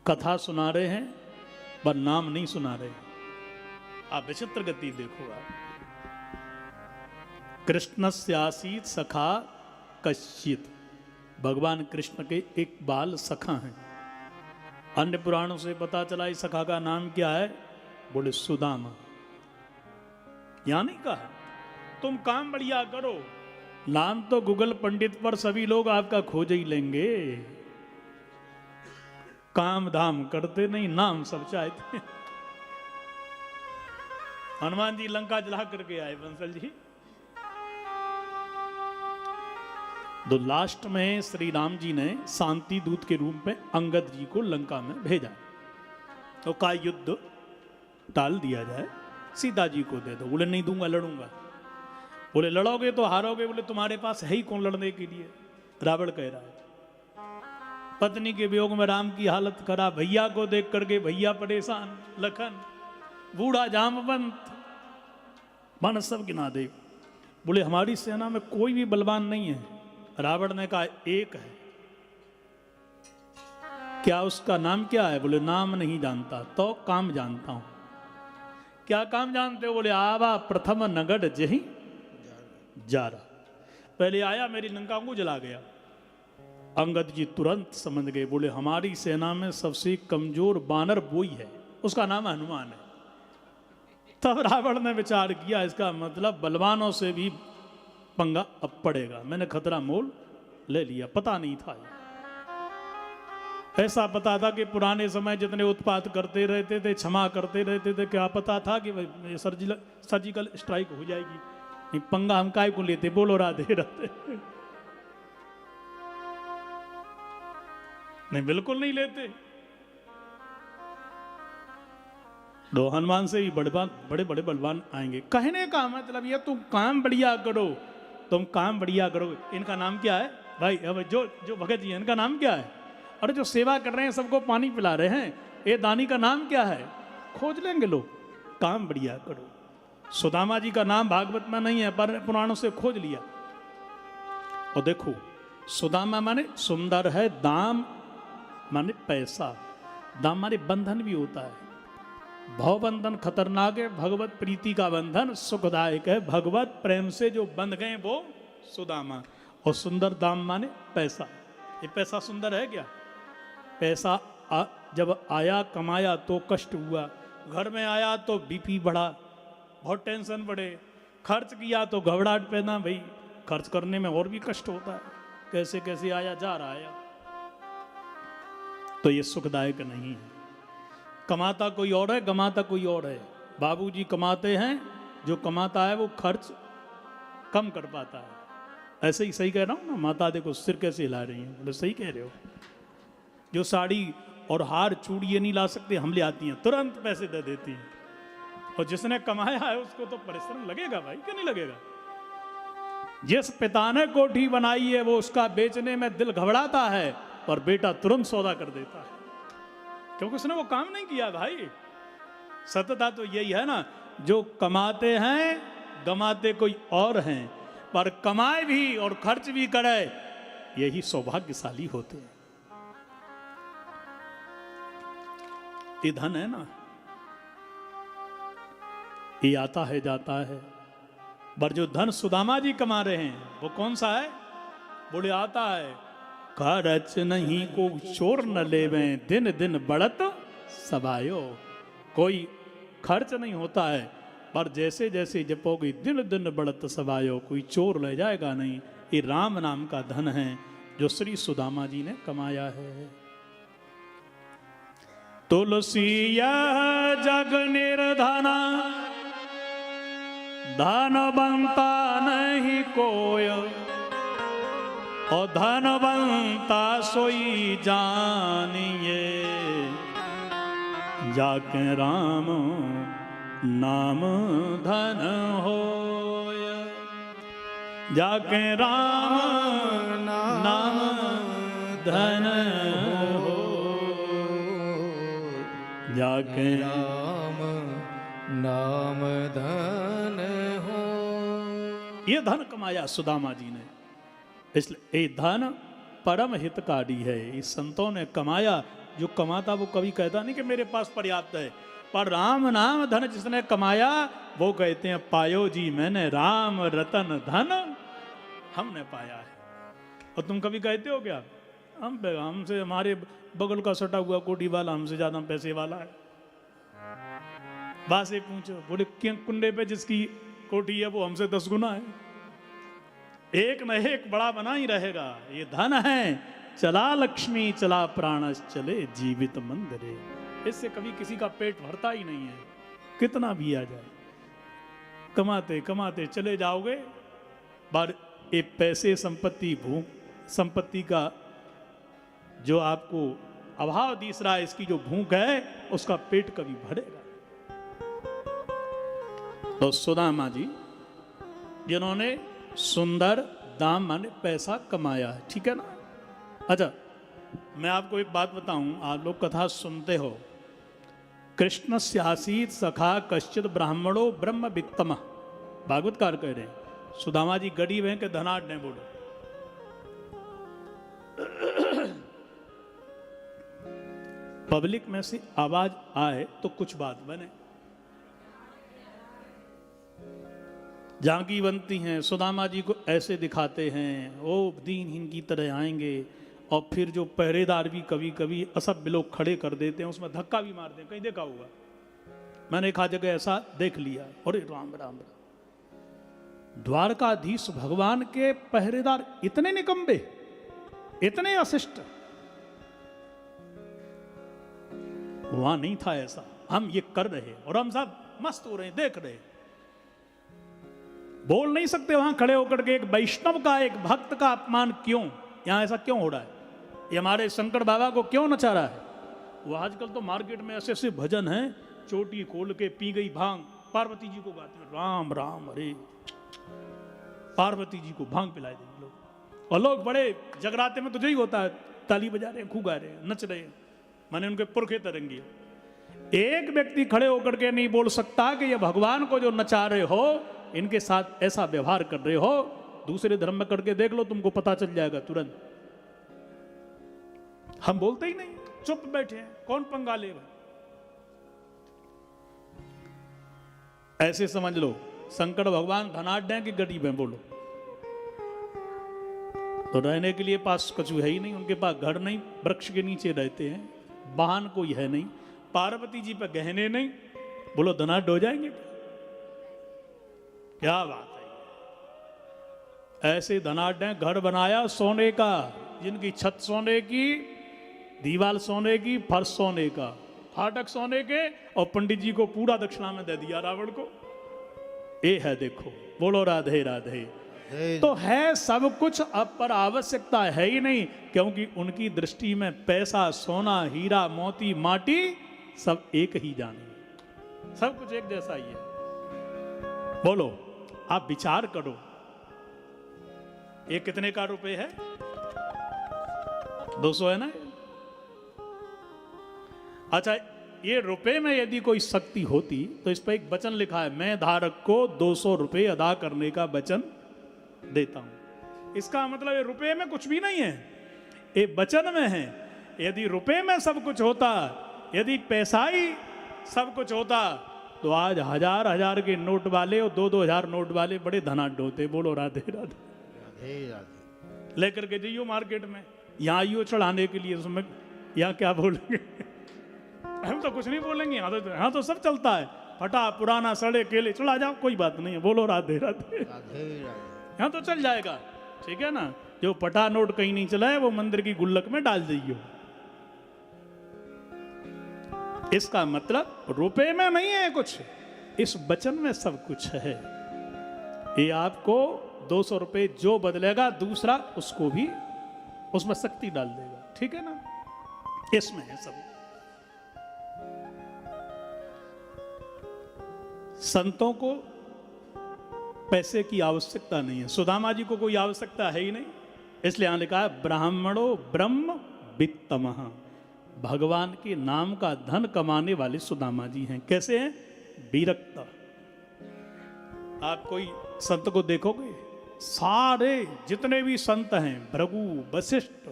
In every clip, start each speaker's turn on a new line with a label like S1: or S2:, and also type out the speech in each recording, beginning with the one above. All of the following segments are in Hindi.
S1: कथा सुना रहे हैं पर नाम नहीं सुना रहे। आप विचित्र गति देखो। आप कृष्णस्यासीत सखा कश्चित, भगवान कृष्ण के एक बाल सखा हैं। अन्य पुराणों से पता चला इस सखा का नाम क्या है, बोले सुदामा। यहां नहीं कहा तुम काम बढ़िया करो, नाम तो गूगल पंडित पर सभी लोग आपका खोज ही लेंगे। काम धाम करते नहीं, नाम सब चाहते। हनुमान जी लंका जला करके आए बंसल जी। तो लास्ट में श्री राम जी ने शांति दूत के रूप में अंगद जी को लंका में भेजा। तो का युद्ध टाल दिया जाए, सीता जी को दे दो। बोले नहीं दूंगा, लड़ूंगा। बोले लड़ोगे तो हारोगे। बोले तुम्हारे पास है ही कौन लड़ने के लिए। रावण कह रहा है पत्नी के वियोग में राम की हालत खराब, भैया को देख करके भैया परेशान, लखन बूढ़ा जामवंत मन सब गिना दे। बोले हमारी सेना में कोई भी बलवान नहीं है। रावण ने कहा एक है। क्या उसका नाम क्या है। बोले नाम नहीं जानता, तो काम जानता हूं। क्या काम जानते हो। बोले आवा प्रथम नगढ़ जही जा रहा, पहले आया मेरी लंका को जला गया। अंगद जी तुरंत समझ गए। बोले हमारी सेना में सबसे कमजोर बानर वही है, उसका नाम हनुमान है। तब रावण ने विचार किया इसका मतलब बलवानों से भी पंगा अब पड़ेगा। मैंने खतरा मोल ले लिया। पता नहीं था, ऐसा पता था कि पुराने समय जितने उत्पात करते रहते थे, क्षमा करते रहते थे, क्या पता था कि सर्जिकल स्ट्राइक हो जाएगी। नहीं, पंगा हम काय को लेते। बोलो राधे राधे। नहीं, बिल्कुल नहीं लेते। दो हनुमान से भी बड़े बड़े बलवान आएंगे। कहने का मतलब ये तुम काम बढ़िया करो, तुम काम बढ़िया करो। इनका नाम क्या है भाई। अब जो भगत जी है इनका नाम क्या है। और जो सेवा कर रहे हैं, सबको पानी पिला रहे हैं, ये दानी का नाम क्या है। खोज लेंगे लोग। काम बढ़िया करो। सुदामा जी का नाम भागवत में नहीं है पर पुराणों से खोज लिया। और देखो सुदामा माने सुंदर है, दाम माने पैसा, दाम माने बंधन भी होता है। भव बंधन खतरनाक है, भगवत प्रीति का बंधन सुखदायक है। भगवत प्रेम से जो बंध गए वो सुदामा। और सुंदर दाम माने पैसा। ये पैसा सुंदर है क्या। पैसा जब आया कमाया तो कष्ट हुआ, घर में आया तो बीपी बढ़ा, बहुत टेंशन बढ़े, खर्च किया तो घबराहट पैदा। भाई खर्च करने में और भी कष्ट होता है, कैसे कैसे आया जा रहा है। तो ये सुखदायक नहीं है। कमाता कोई और है, गमाता कोई और है। बाबूजी कमाते हैं, जो कमाता है वो खर्च कम कर पाता है। ऐसे ही सही कह रहा हूं ना। माता देखो सिर कैसे हिला रही है। बोले सही कह रहे हो। जो साड़ी और हार चूड़ी ये नहीं ला सकते, हम ले आती हैं, तुरंत पैसे दे देती हैं। और जिसने कमाया है उसको तो परिश्रम लगेगा भाई, क्यों नहीं लगेगा। जिस पिता ने कोठी बनाई है वो उसका बेचने में दिल घबराता है, और बेटा तुरंत सौदा कर देता है, क्योंकि उसने वो काम नहीं किया भाई। सत्यता तो यही है ना, जो कमाते हैं गमाते कोई और हैं, पर कमाए भी और खर्च भी करे यही सौभाग्यशाली होते हैं। ये धन है ना, ये आता है जाता है। पर जो धन सुदामा जी कमा रहे हैं वो कौन सा है। बोले आता है खर्च नहीं को चोर न लेवे, दिन दिन बढ़त सबायो। कोई खर्च नहीं होता है, पर जैसे जैसे जपोगे दिन दिन बढ़त सबायो, कोई चोर ले जाएगा नहीं। ये राम नाम का धन है जो श्री सुदामा जी ने कमाया है। तुलसी जग निर्धना, धनवंता नहीं कोय, और धनवंता सोई जानिए, जाके राम नाम धन होय। जाके राम नाम धन हो, जाके
S2: राम नाम धन हो।
S1: ये धन कमाया सुदामा जी ने, इसलिए ये धन परम हितकारी है। इस संतों ने कमाया जो कमाता वो कभी कहता नहीं कि मेरे पास पर्याप्त है, पर राम नाम धन जिसने कमाया वो कहते हैं पायो जी मैंने राम रतन धन हमने पाया है। और तुम कभी कहते हो क्या हमसे हमारे बगल का सटा हुआ कोठी वाला हमसे ज्यादा पैसे वाला है? बात से पूछो, बोले कुंडे पे जिसकी कोठी है वो हमसे 10 गुना है। एक न एक बड़ा बना ही रहेगा। ये धन है, चला लक्ष्मी चला प्राणस चले जीवित मंदिरे। इससे कभी किसी का पेट भरता ही नहीं है, कितना भी आ जाए। कमाते कमाते चले जाओगे, पर ये पैसे संपत्ति का जो आपको अभाव दिख रहा है, इसकी जो भूख है उसका पेट कभी भरेगा। तो सुदामा जी जिन्होंने सुंदर दाम माने पैसा कमाया है, ठीक है ना। अच्छा, मैं आपको एक बात बताऊं, आप लोग कथा सुनते हो, कृष्ण स्यासीत सखा कश्चित ब्राह्मणो ब्रह्म वित्तम, भागवतकार कह रहे हैं सुदामा जी गरीब हैं कि धनाढ़ हैं? बोलो। पब्लिक में से आवाज आए तो कुछ बात बने। झांकी बनती हैं, सुदामा जी को ऐसे दिखाते हैं वो दीनहीन की तरह आएंगे, और फिर जो पहरेदार भी कभी कभी असभ्य लोग खड़े कर देते हैं, उसमें धक्का भी मारते हैं। कहीं देखा होगा, मैंने एक जगह ऐसा देख लिया। अरे राम राम राम, द्वारकाधीश भगवान के पहरेदार इतने निकम्बे, इतने अशिष्ट, वहां नहीं था ऐसा। हम ये कर रहे और हम सब मस्त हो रहे हैं, देख रहे, बोल नहीं सकते वहां खड़े होकर के एक वैष्णव का, एक भक्त का अपमान क्यों, यहां ऐसा क्यों हो रहा है, ये हमारे शंकर बाबा को क्यों नचा रहा है। वो आजकल तो मार्केट में ऐसे ऐसे भजन हैं, चोटी खोल के पी गई भांग, पार्वती जी को गाते हैं राम राम हरे, पार्वती जी को भांग पिलाए देंगे लोग। और लोग बड़े जगराते में तो जो ही होता है, ताली बजा रहे हैं, खूब गा रहे हैं, नच रहे हैं, माने उनके पुरखे तरंगी। एक व्यक्ति खड़े होकर के नहीं बोल सकता कि ये भगवान को जो नचा रहे हो, इनके साथ ऐसा व्यवहार कर रहे हो, दूसरे धर्म में करके देख लो, तुमको पता चल जाएगा तुरंत। हम बोलते ही नहीं, चुप बैठे हैं, कौन पंगा लेगा। ऐसे समझ लो शंकर भगवान धनाढ़ हैं कि गरीब हैं? बोलो। तो रहने के लिए पास कछु है ही नहीं, उनके पास घर नहीं, वृक्ष के नीचे रहते हैं, वाहन कोई है नहीं, पार्वती जी पे गहने नहीं, बोलो धनाढ़ हो जाएंगे? क्या बात है। ऐसे धनाढ़ हैं, घर बनाया सोने का, जिनकी छत सोने की, दीवार सोने की, फर्श सोने का, फाटक सोने के, और पंडित जी को पूरा दक्षिणा में दे दिया रावण को। ये है, देखो, बोलो राधे राधे। तो है सब कुछ, अब पर आवश्यकता है ही नहीं, क्योंकि उनकी दृष्टि में पैसा, सोना, हीरा, मोती, माटी सब एक ही जाने, सब कुछ एक जैसा ही है। बोलो, आप विचार करो, ये कितने का रुपए है? 200 है ना? अच्छा, ये रुपए में यदि कोई शक्ति होती तो इस पर एक वचन लिखा है, मैं धारक को 200 रुपए अदा करने का वचन देता हूं। इसका मतलब ये रुपए में कुछ भी नहीं है, ये वचन में है। यदि रुपए में सब कुछ होता, यदि पैसा ही सब कुछ होता, तो आज 1000 के नोट वाले और 2-2 नोट वाले बड़े धनाढ़ होते। बोलो राधे राधे। लेकर के जाइयो मार्केट में, यहाँ आइयो चढ़ाने के लिए, उसमें यहाँ क्या बोलेंगे? हम तो कुछ नहीं बोलेंगे, यहाँ तो सब चलता है, फटा पुराना सड़े केले चला जाओ, कोई बात नहीं है। बोलो राधे राधे। यहाँ तो चल जाएगा, ठीक है ना। जो फटा नोट कहीं नहीं चला है वो मंदिर की गुल्लक में डाल दीजिए। इसका मतलब रुपए में नहीं है कुछ, इस वचन में सब कुछ है। ये आपको 200 रुपए जो बदलेगा, दूसरा उसको भी उसमें शक्ति डाल देगा, ठीक है ना। इसमें है सब। संतों को पैसे की आवश्यकता नहीं है, सुदामा जी को कोई आवश्यकता है ही नहीं, इसलिए यहां लिखा है ब्राह्मणो ब्रह्म वित्तमः, भगवान के नाम का धन कमाने वाले सुदामा जी हैं। कैसे हैं? विरक्त। आप कोई संत को देखोगे, सारे जितने भी संत हैं, भृगु, वशिष्ठ,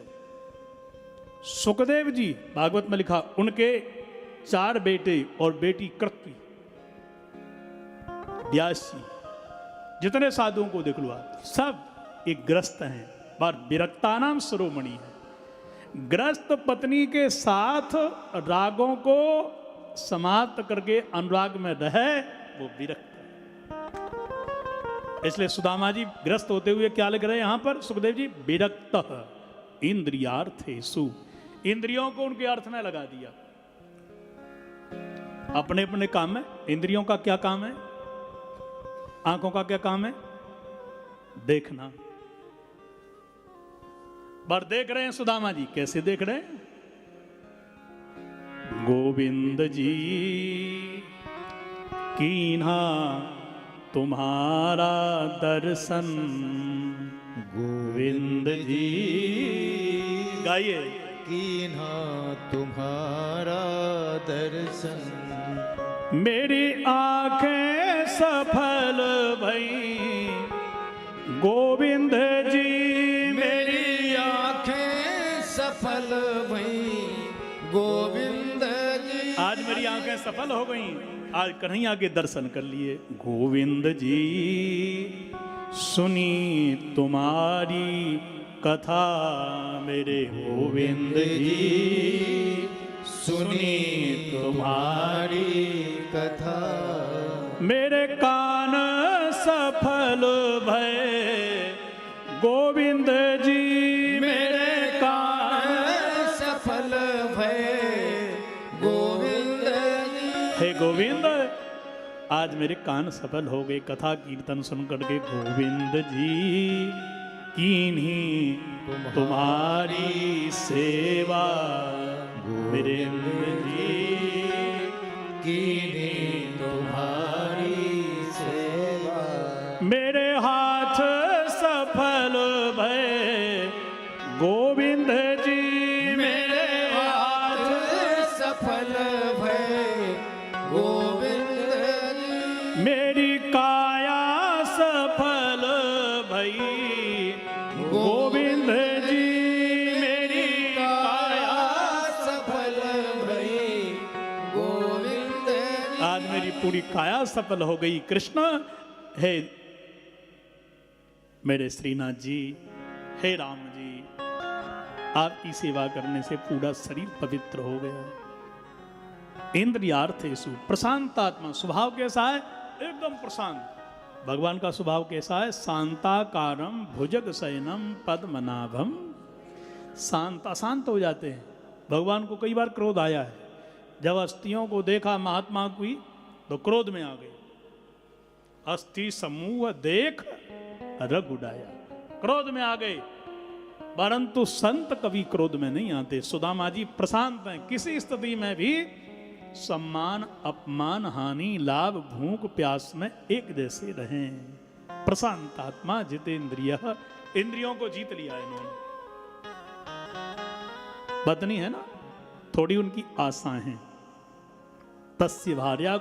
S1: सुखदेव जी भागवत में लिखा, उनके 4 बेटे और बेटी कृत्वी, व्यास जी, जितने साधुओं को देख लो आप, सब एक ग्रस्त हैं, पर विरक्तानाम शिरोमणि है। ग्रस्त पत्नी के साथ रागों को समाप्त करके अनुराग में रहे, वो विरक्त है। इसलिए सुदामा जी ग्रस्त होते हुए क्या लिख रहे हैं यहां पर सुखदेव जी, विरक्त इंद्रियार्थेषु, इंद्रियों को उनके अर्थ में लगा दिया। अपने अपने काम में, इंद्रियों का क्या काम है, आंखों का क्या काम है, देखना। पर देख रहे हैं सुदामा जी, कैसे देख रहे हैं, गोविंद जी कीन्हा तुम्हारा दर्शन, गोविंद जी, गाइए,
S2: कीन्हा तुम्हारा दर्शन,
S1: मेरी आंखें सफल भई, गोविंद जी,
S2: मेरी आंखें सफल भई, गोविंद जी,
S1: आज मेरी आंखें सफल हो गई, आज कन्हैया के दर्शन कर लिए। गोविंद जी सुनी तुम्हारी कथा, मेरे गोविंद जी
S2: सुनी तुम्हारी कथा,
S1: मेरे कान सफल भय, गोविंद जी, मेरे कान
S2: सफल भय, गोविंद जी,
S1: हे गोविंद, आज मेरे कान सफल हो गए कथा कीर्तन सुन करके, गोविंद जी कीन्ही तुम्हारी सेवा, गोविंद जी
S2: कीन्ही तुम्हारी सेवा,
S1: मेरे हाथ सफल भय, गोविंद जी, मेरे हाथ
S2: सफल भय, गोविंद जी,
S1: मेरी काया सफल भई, गोविंद जी, मेरी काया
S2: सफल भई, गोविंद जी,
S1: आज मेरी पूरी काया सफल हो गई। कृष्ण, हे मेरे श्रीनाथ जी, हे राम जी, आपकी सेवा करने से पूरा शरीर पवित्र हो गया। इंद्रियार्थेषु प्रशांत आत्मा, स्वभाव कैसा है, एकदम प्रशांत। भगवान का स्वभाव कैसा है, शांताकारम भुजग शयनम पद्मनाभम, शांत, अशांत हो जाते हैं। भगवान को कई बार क्रोध आया है, जब अस्थियों को देखा महात्मा की तो क्रोध में आ गए, अस्थि समूह देख रग उड़ाया, क्रोध में आ गए। परंतु संत कभी क्रोध में नहीं आते। सुदामा जी प्रशांत हैं, किसी स्थिति में भी सम्मान अपमान हानि लाभ भूख प्यास में एक जैसे रहें। प्रशांत आत्मा जितेंद्रिय, इंद्रियों को जीत लिया इन्होंने। पत्नी है ना, थोड़ी उनकी आशाएं हैं, तस्य भार्या